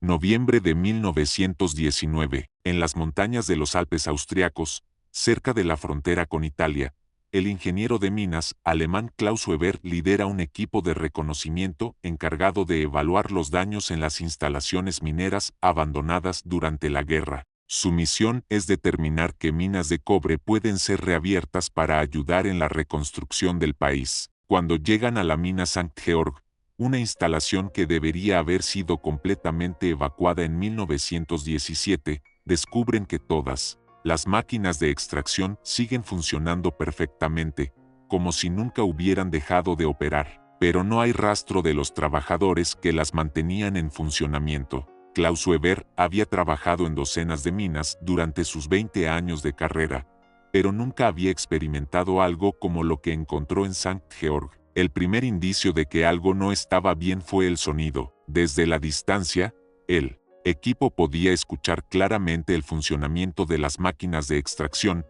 Noviembre de 1919, en las montañas de los Alpes austriacos, cerca de la frontera con Italia, el ingeniero de minas alemán Klaus Weber lidera un equipo de reconocimiento encargado de evaluar los daños en las instalaciones mineras abandonadas durante la guerra. Su misión es determinar qué minas de cobre pueden ser reabiertas para ayudar en la reconstrucción del país. Cuando llegan a la mina St. Georg, una instalación que debería haber sido completamente evacuada en 1917, descubren que todas las máquinas de extracción siguen funcionando perfectamente, como si nunca hubieran dejado de operar, pero no hay rastro de los trabajadores que las mantenían en funcionamiento. Klaus Weber había trabajado en docenas de minas durante sus 20 años de carrera, pero nunca había experimentado algo como lo que encontró en St. Georg. El primer indicio de que algo no estaba bien fue el sonido. Desde la distancia, el equipo podía escuchar claramente el funcionamiento de las máquinas de extracción,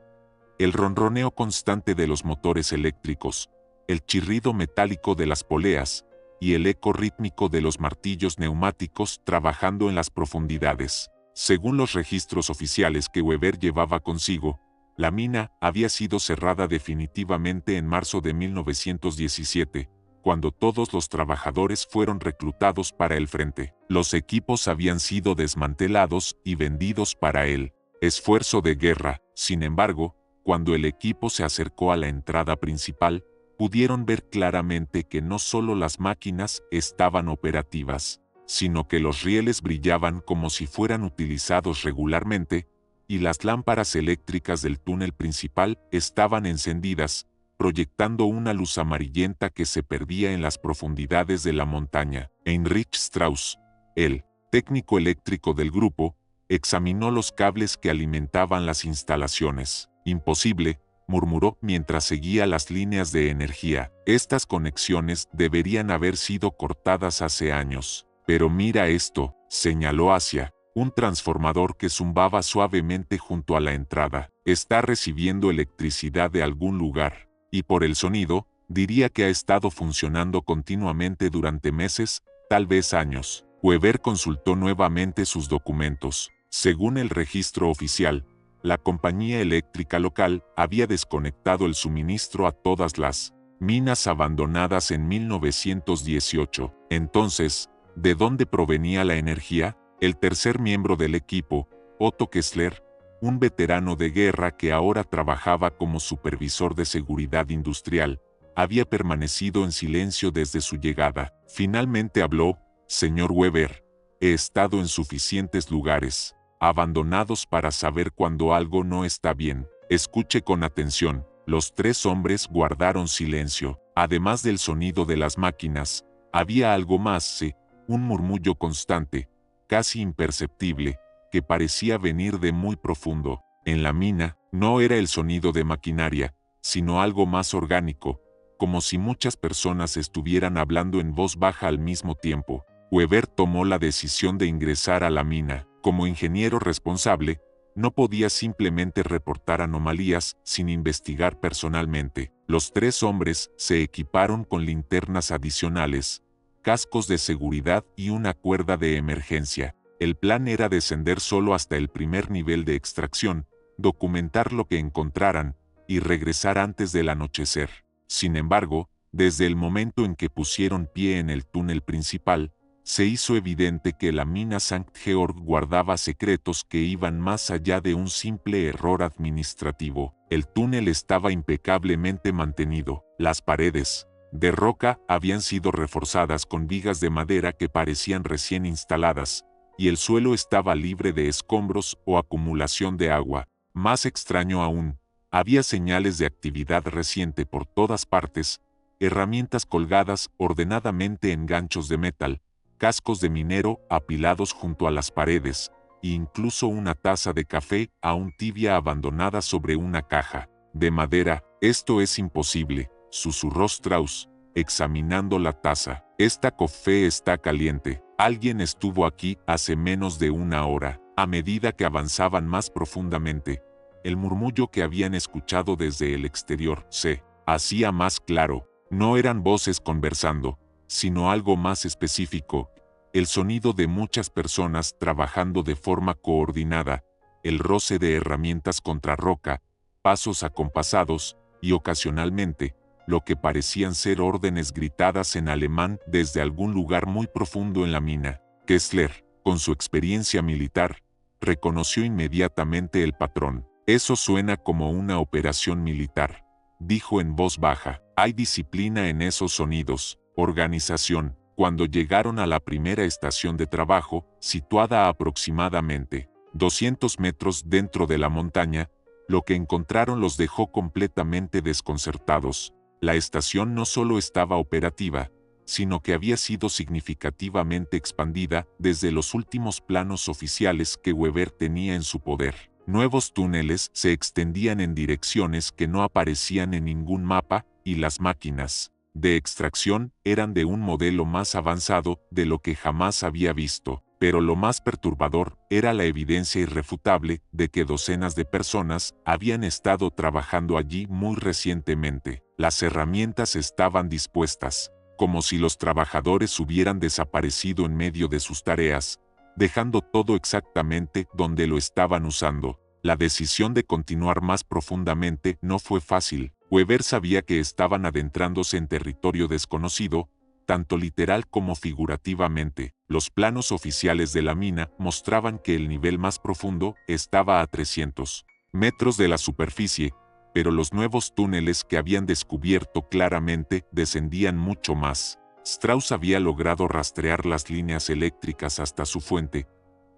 el ronroneo constante de los motores eléctricos, el chirrido metálico de las poleas y el eco rítmico de los martillos neumáticos trabajando en las profundidades. Según los registros oficiales que Weber llevaba consigo, la mina había sido cerrada definitivamente en marzo de 1917, cuando todos los trabajadores fueron reclutados para el frente. Los equipos habían sido desmantelados y vendidos para el esfuerzo de guerra. Sin embargo, cuando el equipo se acercó a la entrada principal, pudieron ver claramente que no solo las máquinas estaban operativas, sino que los rieles brillaban como si fueran utilizados regularmente, y las lámparas eléctricas del túnel principal estaban encendidas, proyectando una luz amarillenta que se perdía en las profundidades de la montaña. Heinrich Strauss, el técnico eléctrico del grupo, examinó los cables que alimentaban las instalaciones. Imposible, murmuró mientras seguía las líneas de energía. Estas conexiones deberían haber sido cortadas hace años. Pero mira esto, señaló hacia un transformador que zumbaba suavemente junto a la entrada. Está recibiendo electricidad de algún lugar, y por el sonido, diría que ha estado funcionando continuamente durante meses, tal vez años. Weber consultó nuevamente sus documentos. Según el registro oficial, la compañía eléctrica local había desconectado el suministro a todas las minas abandonadas en 1918. Entonces, ¿de dónde provenía la energía? El tercer miembro del equipo, Otto Kessler, un veterano de guerra que ahora trabajaba como supervisor de seguridad industrial, había permanecido en silencio desde su llegada. Finalmente habló: «Señor Weber, he estado en suficientes lugares abandonados para saber cuando algo no está bien. Escuche con atención». Los tres hombres guardaron silencio. Además del sonido de las máquinas, había algo más, un murmullo constante, casi imperceptible, que parecía venir de muy profundo. En la mina, no era el sonido de maquinaria, sino algo más orgánico, como si muchas personas estuvieran hablando en voz baja al mismo tiempo. Weber tomó la decisión de ingresar a la mina. Como ingeniero responsable, no podía simplemente reportar anomalías sin investigar personalmente. Los tres hombres se equiparon con linternas adicionales, cascos de seguridad y una cuerda de emergencia. El plan era descender solo hasta el primer nivel de extracción, documentar lo que encontraran, y regresar antes del anochecer. Sin embargo, desde el momento en que pusieron pie en el túnel principal, se hizo evidente que la mina St. Georg guardaba secretos que iban más allá de un simple error administrativo. El túnel estaba impecablemente mantenido. Las paredes, de roca, habían sido reforzadas con vigas de madera que parecían recién instaladas, y el suelo estaba libre de escombros o acumulación de agua. Más extraño aún, había señales de actividad reciente por todas partes, herramientas colgadas ordenadamente en ganchos de metal, cascos de minero apilados junto a las paredes, e incluso una taza de café aún tibia abandonada sobre una caja de madera. «Esto es imposible», susurró Strauss, examinando la taza. «Esta café está caliente. Alguien estuvo aquí hace menos de una hora». A medida que avanzaban más profundamente, el murmullo que habían escuchado desde el exterior se hacía más claro. No eran voces conversando, sino algo más específico, el sonido de muchas personas trabajando de forma coordinada, el roce de herramientas contra roca, pasos acompasados, y ocasionalmente, lo que parecían ser órdenes gritadas en alemán desde algún lugar muy profundo en la mina. Kessler, con su experiencia militar, reconoció inmediatamente el patrón. Eso suena como una operación militar, dijo en voz baja. Hay disciplina en esos sonidos, organización. Cuando llegaron a la primera estación de trabajo, situada a aproximadamente 200 metros dentro de la montaña, lo que encontraron los dejó completamente desconcertados. La estación no solo estaba operativa, sino que había sido significativamente expandida desde los últimos planos oficiales que Weber tenía en su poder. Nuevos túneles se extendían en direcciones que no aparecían en ningún mapa, y las máquinas de extracción eran de un modelo más avanzado de lo que jamás había visto. Pero lo más perturbador era la evidencia irrefutable de que docenas de personas habían estado trabajando allí muy recientemente. Las herramientas estaban dispuestas, como si los trabajadores hubieran desaparecido en medio de sus tareas, dejando todo exactamente donde lo estaban usando. La decisión de continuar más profundamente no fue fácil. Weber sabía que estaban adentrándose en territorio desconocido, tanto literal como figurativamente. Los planos oficiales de la mina mostraban que el nivel más profundo estaba a 300 metros de la superficie, pero los nuevos túneles que habían descubierto claramente descendían mucho más. Strauss había logrado rastrear las líneas eléctricas hasta su fuente,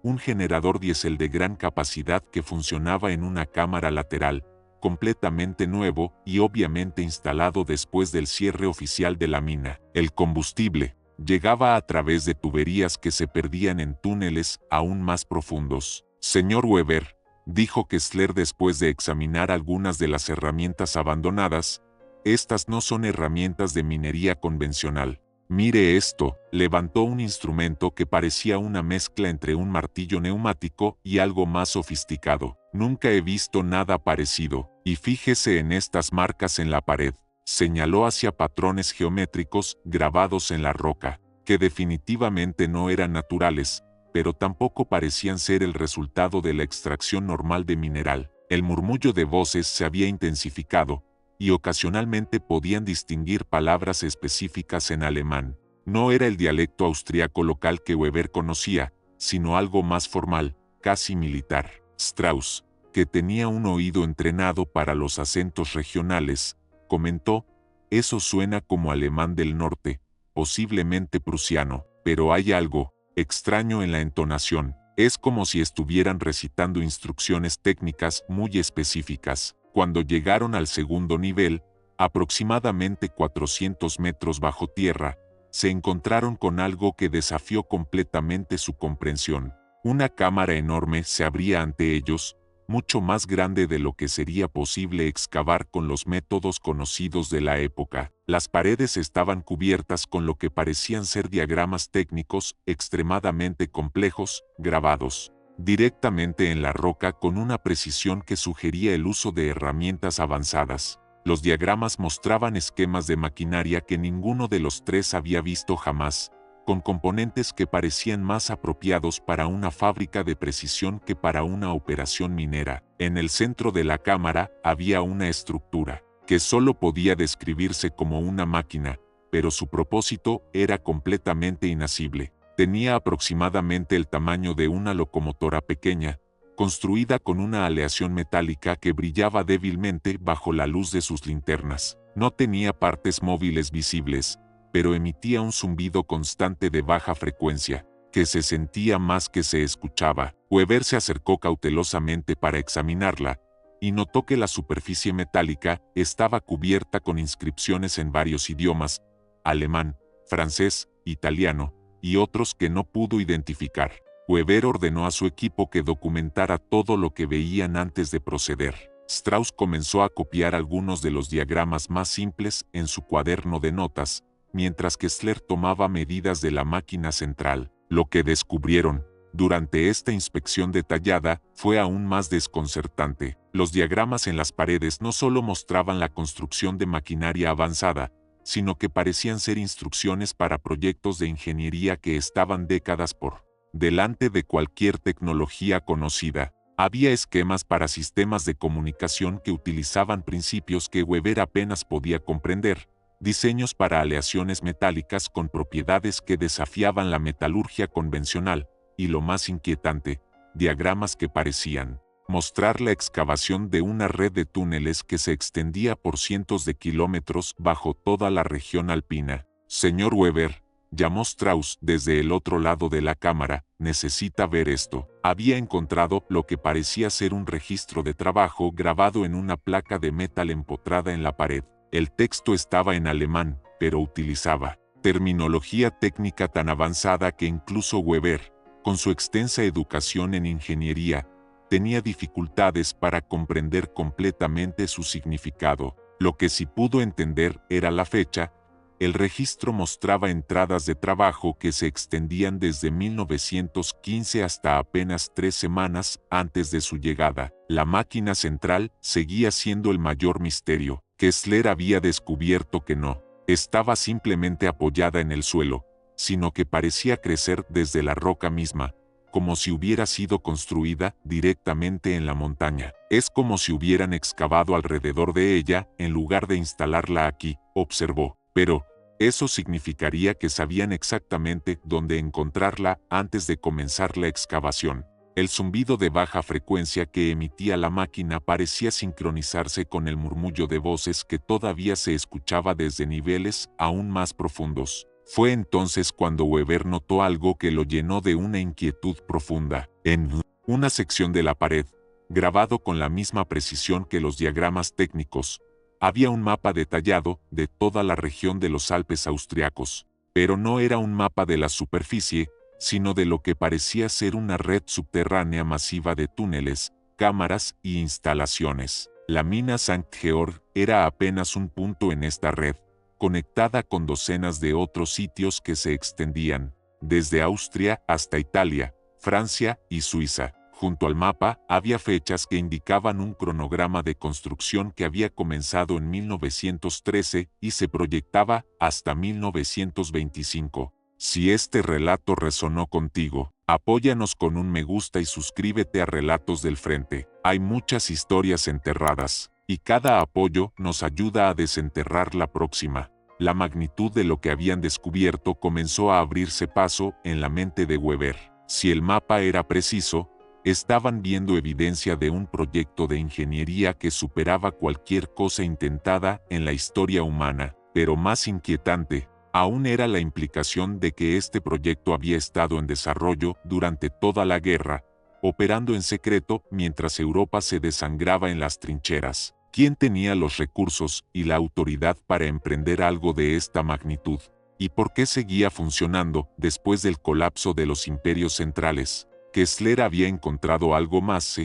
un generador diésel de gran capacidad que funcionaba en una cámara lateral, completamente nuevo y obviamente instalado después del cierre oficial de la mina. El combustible llegaba a través de tuberías que se perdían en túneles aún más profundos. Señor Weber, dijo Kessler después de examinar algunas de las herramientas abandonadas, estas no son herramientas de minería convencional. Mire esto, levantó un instrumento que parecía una mezcla entre un martillo neumático y algo más sofisticado. Nunca he visto nada parecido, y fíjese en estas marcas en la pared. Señaló hacia patrones geométricos grabados en la roca, que definitivamente no eran naturales, pero tampoco parecían ser el resultado de la extracción normal de mineral. El murmullo de voces se había intensificado, y ocasionalmente podían distinguir palabras específicas en alemán. No era el dialecto austriaco local que Weber conocía, sino algo más formal, casi militar. Strauss, que tenía un oído entrenado para los acentos regionales, comentó: «Eso suena como alemán del norte, posiblemente prusiano, pero hay algo extraño en la entonación. Es como si estuvieran recitando instrucciones técnicas muy específicas». Cuando llegaron al segundo nivel, aproximadamente 400 metros bajo tierra, se encontraron con algo que desafió completamente su comprensión. Una cámara enorme se abría ante ellos, mucho más grande de lo que sería posible excavar con los métodos conocidos de la época. Las paredes estaban cubiertas con lo que parecían ser diagramas técnicos extremadamente complejos, grabados directamente en la roca con una precisión que sugería el uso de herramientas avanzadas. Los diagramas mostraban esquemas de maquinaria que ninguno de los tres había visto jamás, con componentes que parecían más apropiados para una fábrica de precisión que para una operación minera. En el centro de la cámara había una estructura, que solo podía describirse como una máquina, pero su propósito era completamente inasible. Tenía aproximadamente el tamaño de una locomotora pequeña, construida con una aleación metálica que brillaba débilmente bajo la luz de sus linternas. No tenía partes móviles visibles, pero emitía un zumbido constante de baja frecuencia, que se sentía más que se escuchaba. Weber se acercó cautelosamente para examinarla, y notó que la superficie metálica estaba cubierta con inscripciones en varios idiomas: alemán, francés, italiano, y otros que no pudo identificar. Weber ordenó a su equipo que documentara todo lo que veían antes de proceder. Strauss comenzó a copiar algunos de los diagramas más simples en su cuaderno de notas, mientras que Kessler tomaba medidas de la máquina central. Lo que descubrieron durante esta inspección detallada fue aún más desconcertante. Los diagramas en las paredes no solo mostraban la construcción de maquinaria avanzada, sino que parecían ser instrucciones para proyectos de ingeniería que estaban décadas por delante de cualquier tecnología conocida. Había esquemas para sistemas de comunicación que utilizaban principios que Weber apenas podía comprender, diseños para aleaciones metálicas con propiedades que desafiaban la metalurgia convencional, y lo más inquietante, diagramas que parecían mostrar la excavación de una red de túneles que se extendía por cientos de kilómetros bajo toda la región alpina. Señor Weber, llamó Strauss desde el otro lado de la cámara, necesita ver esto. Había encontrado lo que parecía ser un registro de trabajo grabado en una placa de metal empotrada en la pared. El texto estaba en alemán, pero utilizaba terminología técnica tan avanzada que incluso Weber, con su extensa educación en ingeniería, tenía dificultades para comprender completamente su significado. Lo que sí pudo entender era la fecha. El registro mostraba entradas de trabajo que se extendían desde 1915 hasta apenas 3 semanas antes de su llegada. La máquina central seguía siendo el mayor misterio. Kessler había descubierto que no estaba simplemente apoyada en el suelo, sino que parecía crecer desde la roca misma, como si hubiera sido construida directamente en la montaña. Es como si hubieran excavado alrededor de ella en lugar de instalarla aquí, observó. Pero eso significaría que sabían exactamente dónde encontrarla antes de comenzar la excavación. El zumbido de baja frecuencia que emitía la máquina parecía sincronizarse con el murmullo de voces que todavía se escuchaba desde niveles aún más profundos. Fue entonces cuando Weber notó algo que lo llenó de una inquietud profunda. En una sección de la pared, grabado con la misma precisión que los diagramas técnicos, había un mapa detallado de toda la región de los Alpes austriacos, pero no era un mapa de la superficie, sino de lo que parecía ser una red subterránea masiva de túneles, cámaras y instalaciones. La mina St. Georg era apenas un punto en esta red, conectada con docenas de otros sitios que se extendían, desde Austria hasta Italia, Francia y Suiza. Junto al mapa había fechas que indicaban un cronograma de construcción que había comenzado en 1913 y se proyectaba hasta 1925. Si este relato resonó contigo, apóyanos con un me gusta y suscríbete a Relatos del Frente. Hay muchas historias enterradas, y cada apoyo nos ayuda a desenterrar la próxima. La magnitud de lo que habían descubierto comenzó a abrirse paso en la mente de Weber. Si el mapa era preciso, estaban viendo evidencia de un proyecto de ingeniería que superaba cualquier cosa intentada en la historia humana. Pero más inquietante aún era la implicación de que este proyecto había estado en desarrollo durante toda la guerra, operando en secreto mientras Europa se desangraba en las trincheras. ¿Quién tenía los recursos y la autoridad para emprender algo de esta magnitud? ¿Y por qué seguía funcionando después del colapso de los imperios centrales? Kessler había encontrado algo más,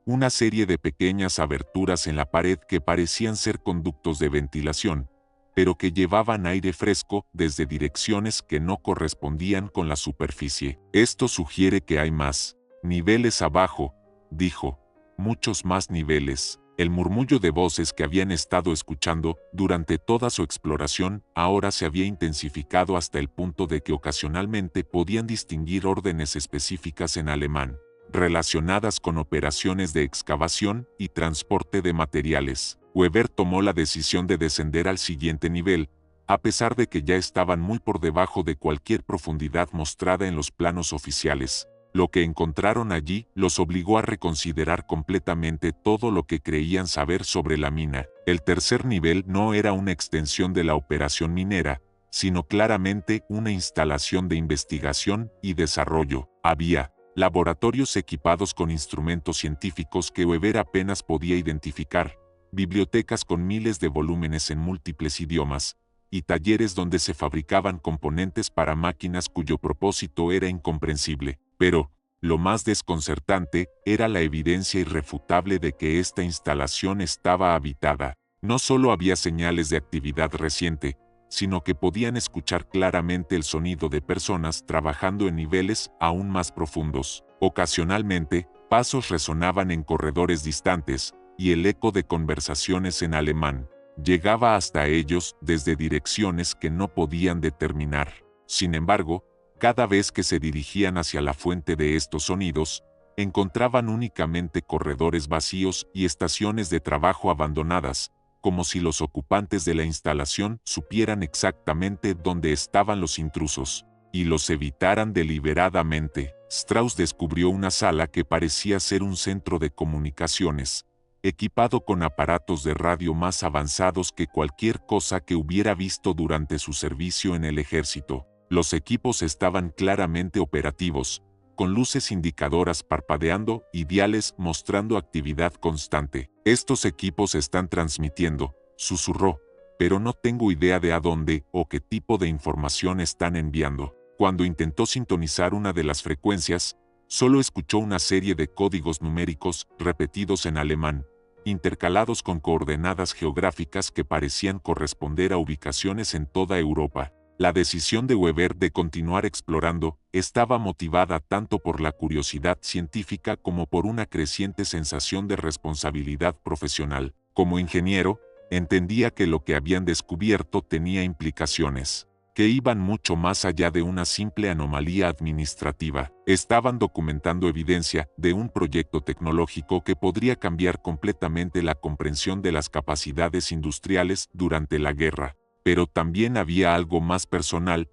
una serie de pequeñas aberturas en la pared que parecían ser conductos de ventilación, pero que llevaban aire fresco desde direcciones que no correspondían con la superficie. Esto sugiere que hay más niveles abajo, dijo, muchos más niveles. El murmullo de voces que habían estado escuchando durante toda su exploración ahora se había intensificado hasta el punto de que ocasionalmente podían distinguir órdenes específicas en alemán, relacionadas con operaciones de excavación y transporte de materiales. Weber tomó la decisión de descender al siguiente nivel, a pesar de que ya estaban muy por debajo de cualquier profundidad mostrada en los planos oficiales. Lo que encontraron allí los obligó a reconsiderar completamente todo lo que creían saber sobre la mina. El tercer nivel no era una extensión de la operación minera, sino claramente una instalación de investigación y desarrollo. Había laboratorios equipados con instrumentos científicos que Weber apenas podía identificar, bibliotecas con miles de volúmenes en múltiples idiomas, y talleres donde se fabricaban componentes para máquinas cuyo propósito era incomprensible. Pero, lo más desconcertante, era la evidencia irrefutable de que esta instalación estaba habitada. No solo había señales de actividad reciente, sino que podían escuchar claramente el sonido de personas trabajando en niveles aún más profundos. Ocasionalmente, pasos resonaban en corredores distantes, y el eco de conversaciones en alemán. llegaba hasta ellos desde direcciones que no podían determinar. Sin embargo, cada vez que se dirigían hacia la fuente de estos sonidos, encontraban únicamente corredores vacíos y estaciones de trabajo abandonadas, como si los ocupantes de la instalación supieran exactamente dónde estaban los intrusos, y los evitaran deliberadamente. Strauss descubrió una sala que parecía ser un centro de comunicaciones, equipado con aparatos de radio más avanzados que cualquier cosa que hubiera visto durante su servicio en el ejército. Los equipos estaban claramente operativos, con luces indicadoras parpadeando y diales mostrando actividad constante. Estos equipos están transmitiendo, susurró, pero no tengo idea de a dónde o qué tipo de información están enviando. Cuando intentó sintonizar una de las frecuencias, solo escuchó una serie de códigos numéricos repetidos en alemán, intercalados con coordenadas geográficas que parecían corresponder a ubicaciones en toda Europa. La decisión de Weber de continuar explorando estaba motivada tanto por la curiosidad científica como por una creciente sensación de responsabilidad profesional. Como ingeniero, entendía que lo que habían descubierto tenía implicaciones que iban mucho más allá de una simple anomalía administrativa. Estaban documentando evidencia de un proyecto tecnológico que podría cambiar completamente la comprensión de las capacidades industriales durante la guerra. Pero también había algo más personal,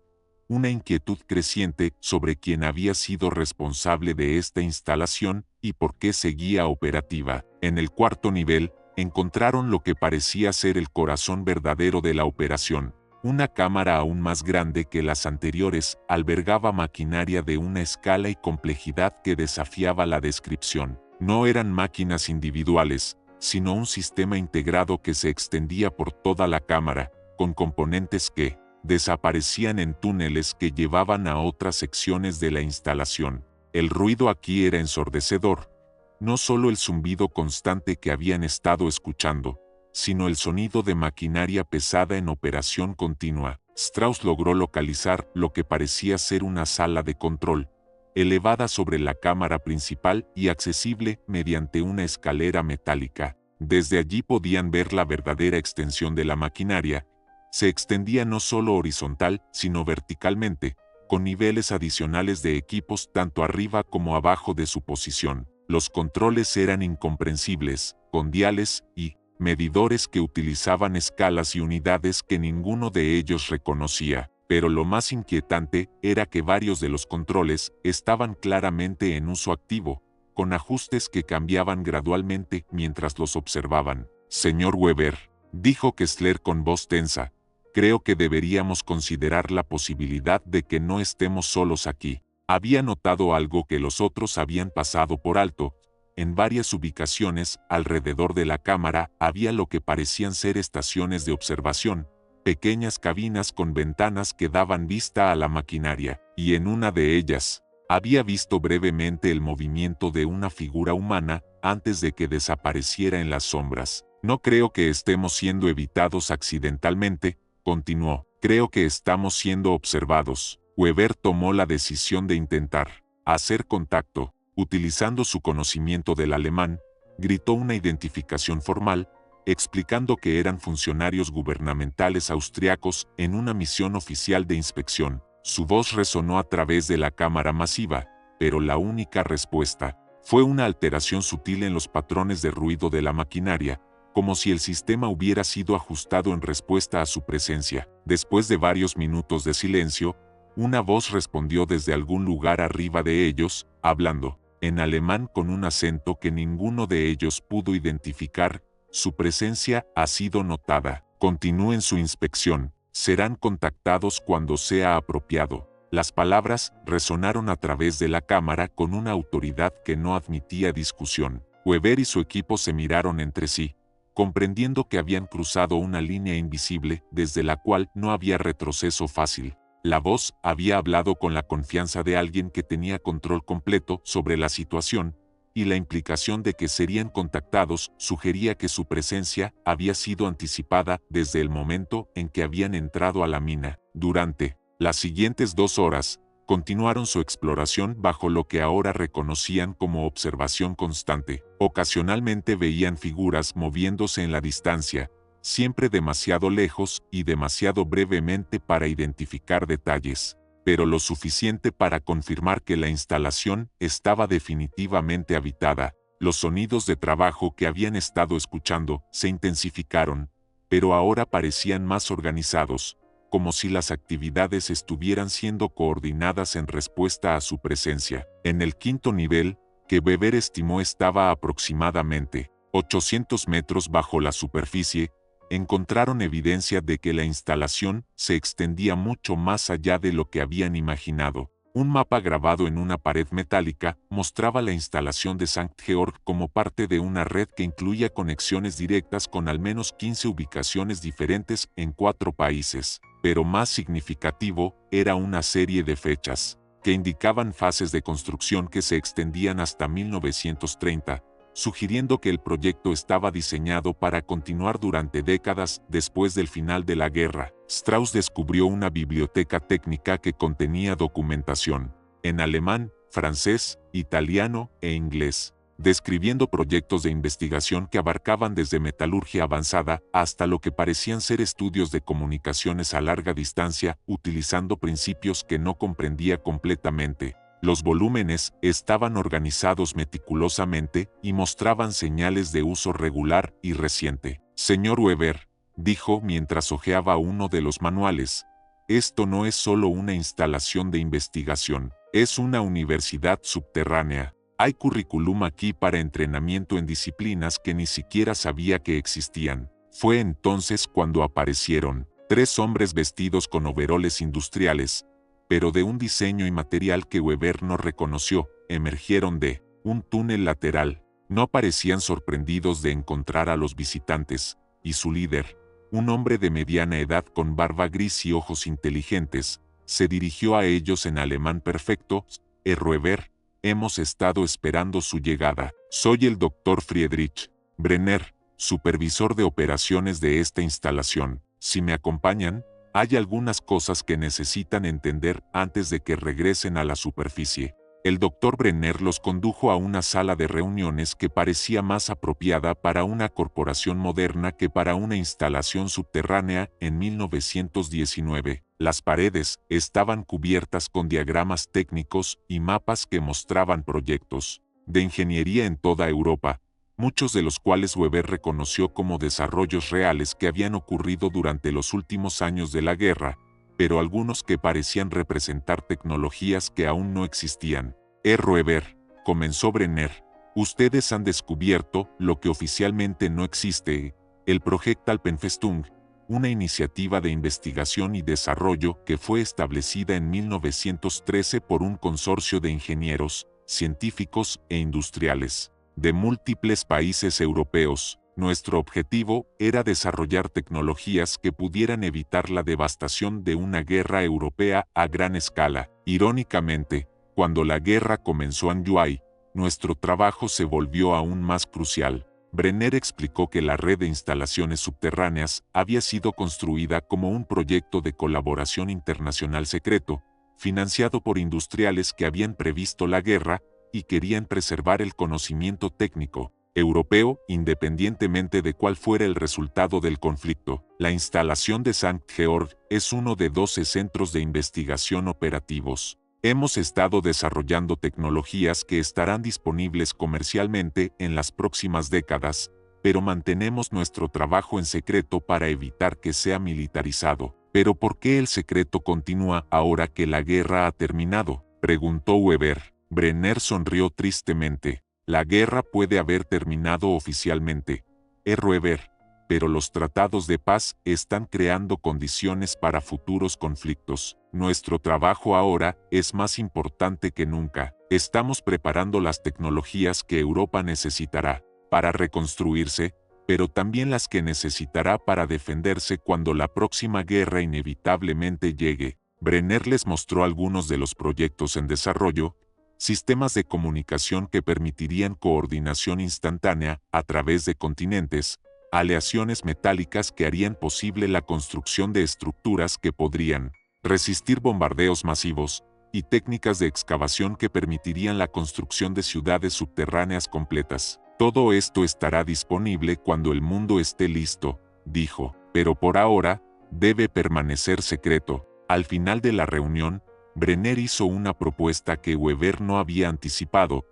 una inquietud creciente sobre quién había sido responsable de esta instalación y por qué seguía operativa. En el cuarto nivel, encontraron lo que parecía ser el corazón verdadero de la operación. Una cámara aún más grande que las anteriores albergaba maquinaria de una escala y complejidad que desafiaba la descripción. No eran máquinas individuales, sino un sistema integrado que se extendía por toda la cámara, con componentes que desaparecían en túneles que llevaban a otras secciones de la instalación. El ruido aquí era ensordecedor, no solo el zumbido constante que habían estado escuchando, sino el sonido de maquinaria pesada en operación continua. Strauss logró localizar lo que parecía ser una sala de control, elevada sobre la cámara principal y accesible mediante una escalera metálica. Desde allí podían ver la verdadera extensión de la maquinaria. Se extendía no solo horizontal, sino verticalmente, con niveles adicionales de equipos tanto arriba como abajo de su posición. Los controles eran incomprensibles, con diales y medidores que utilizaban escalas y unidades que ninguno de ellos reconocía. Pero lo más inquietante era que varios de los controles estaban claramente en uso activo, con ajustes que cambiaban gradualmente mientras los observaban. Señor Weber, dijo Kessler con voz tensa, creo que deberíamos considerar la posibilidad de que no estemos solos aquí. Había notado algo que los otros habían pasado por alto. En varias ubicaciones alrededor de la cámara había lo que parecían ser estaciones de observación, pequeñas cabinas con ventanas que daban vista a la maquinaria, y en una de ellas, había visto brevemente el movimiento de una figura humana antes de que desapareciera en las sombras. No creo que estemos siendo evitados accidentalmente, continuó. Creo que estamos siendo observados. Weber tomó la decisión de intentar hacer contacto. Utilizando su conocimiento del alemán, gritó una identificación formal, explicando que eran funcionarios gubernamentales austriacos en una misión oficial de inspección. Su voz resonó a través de la cámara masiva, pero la única respuesta fue una alteración sutil en los patrones de ruido de la maquinaria, como si el sistema hubiera sido ajustado en respuesta a su presencia. Después de varios minutos de silencio, una voz respondió desde algún lugar arriba de ellos, hablando en alemán con un acento que ninguno de ellos pudo identificar. Su presencia ha sido notada. Continúen su inspección. Serán contactados cuando sea apropiado. Las palabras resonaron a través de la cámara con una autoridad que no admitía discusión. Weber y su equipo se miraron entre sí, comprendiendo que habían cruzado una línea invisible desde la cual no había retroceso fácil. La voz había hablado con la confianza de alguien que tenía control completo sobre la situación, y la implicación de que serían contactados sugería que su presencia había sido anticipada desde el momento en que habían entrado a la mina. Durante las siguientes 2 horas, continuaron su exploración bajo lo que ahora reconocían como observación constante. Ocasionalmente veían figuras moviéndose en la distancia, siempre demasiado lejos y demasiado brevemente para identificar detalles, pero lo suficiente para confirmar que la instalación estaba definitivamente habitada. Los sonidos de trabajo que habían estado escuchando se intensificaron, pero ahora parecían más organizados, como si las actividades estuvieran siendo coordinadas en respuesta a su presencia. En el quinto nivel, que Weber estimó estaba aproximadamente 800 metros bajo la superficie, encontraron evidencia de que la instalación se extendía mucho más allá de lo que habían imaginado. Un mapa grabado en una pared metálica mostraba la instalación de St. Georg como parte de una red que incluía conexiones directas con al menos 15 ubicaciones diferentes en 4 países. Pero más significativo era una serie de fechas, que indicaban fases de construcción que se extendían hasta 1930, sugiriendo que el proyecto estaba diseñado para continuar durante décadas después del final de la guerra. Strauss descubrió una biblioteca técnica que contenía documentación, en alemán, francés, italiano e inglés, describiendo proyectos de investigación que abarcaban desde metalurgia avanzada hasta lo que parecían ser estudios de comunicaciones a larga distancia, utilizando principios que no comprendía completamente. Los volúmenes estaban organizados meticulosamente y mostraban señales de uso regular y reciente. Señor Weber, dijo mientras hojeaba uno de los manuales, esto no es solo una instalación de investigación, es una universidad subterránea. Hay currículum aquí para entrenamiento en disciplinas que ni siquiera sabía que existían. Fue entonces cuando aparecieron 3 hombres vestidos con overoles industriales, pero de un diseño y material que Weber no reconoció, emergieron de un túnel lateral. No parecían sorprendidos de encontrar a los visitantes, y su líder, un hombre de mediana edad con barba gris y ojos inteligentes, se dirigió a ellos en alemán perfecto. Weber, hemos estado esperando su llegada. Soy el Dr. Friedrich Brenner, supervisor de operaciones de esta instalación. Si me acompañan, hay algunas cosas que necesitan entender antes de que regresen a la superficie. El Dr. Brenner los condujo a una sala de reuniones que parecía más apropiada para una corporación moderna que para una instalación subterránea en 1919. Las paredes estaban cubiertas con diagramas técnicos y mapas que mostraban proyectos de ingeniería en toda Europa, muchos de los cuales Weber reconoció como desarrollos reales que habían ocurrido durante los últimos años de la guerra, pero algunos que parecían representar tecnologías que aún no existían. Weber, comenzó Brenner, ustedes han descubierto lo que oficialmente no existe, el Projektalpenfestung, una iniciativa de investigación y desarrollo que fue establecida en 1913 por un consorcio de ingenieros, científicos e industriales de múltiples países europeos. Nuestro objetivo era desarrollar tecnologías que pudieran evitar la devastación de una guerra europea a gran escala. Irónicamente, cuando la guerra comenzó en Anhui, nuestro trabajo se volvió aún más crucial. Brenner explicó que la red de instalaciones subterráneas había sido construida como un proyecto de colaboración internacional secreto, financiado por industriales que habían previsto la guerra y querían preservar el conocimiento técnico europeo independientemente de cuál fuera el resultado del conflicto. La instalación de St. Georg es uno de 12 centros de investigación operativos. Hemos estado desarrollando tecnologías que estarán disponibles comercialmente en las próximas décadas, pero mantenemos nuestro trabajo en secreto para evitar que sea militarizado. ¿Pero por qué el secreto continúa ahora que la guerra ha terminado?, preguntó Weber. Brenner sonrió tristemente. La guerra puede haber terminado oficialmente, Weber, pero los tratados de paz están creando condiciones para futuros conflictos. Nuestro trabajo ahora es más importante que nunca. Estamos preparando las tecnologías que Europa necesitará para reconstruirse, pero también las que necesitará para defenderse cuando la próxima guerra inevitablemente llegue. Brenner les mostró algunos de los proyectos en desarrollo, sistemas de comunicación que permitirían coordinación instantánea a través de continentes, aleaciones metálicas que harían posible la construcción de estructuras que podrían resistir bombardeos masivos, y técnicas de excavación que permitirían la construcción de ciudades subterráneas completas. Todo esto estará disponible cuando el mundo esté listo, dijo, pero por ahora, debe permanecer secreto. Al final de la reunión, Brenner hizo una propuesta que Weber no había anticipado.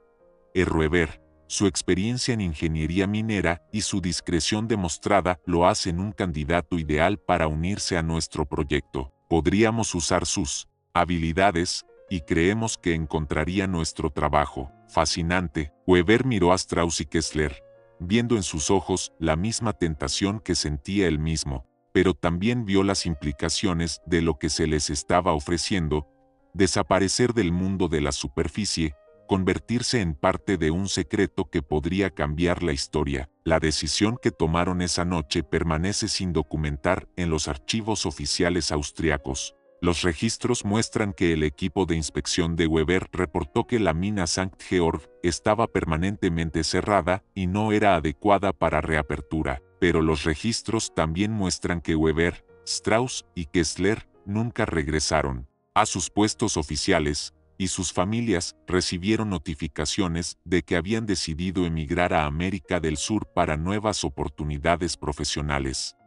Weber, su experiencia en ingeniería minera y su discreción demostrada lo hacen un candidato ideal para unirse a nuestro proyecto. Podríamos usar sus habilidades, y creemos que encontraría nuestro trabajo fascinante. Weber miró a Strauss y Kessler, viendo en sus ojos la misma tentación que sentía él mismo, pero también vio las implicaciones de lo que se les estaba ofreciendo: desaparecer del mundo de la superficie, convertirse en parte de un secreto que podría cambiar la historia. La decisión que tomaron esa noche permanece sin documentar en los archivos oficiales austriacos. Los registros muestran que el equipo de inspección de Weber reportó que la mina St. Georg estaba permanentemente cerrada y no era adecuada para reapertura, pero los registros también muestran que Weber, Strauss y Kessler nunca regresaron a sus puestos oficiales, y sus familias recibieron notificaciones de que habían decidido emigrar a América del Sur para nuevas oportunidades profesionales.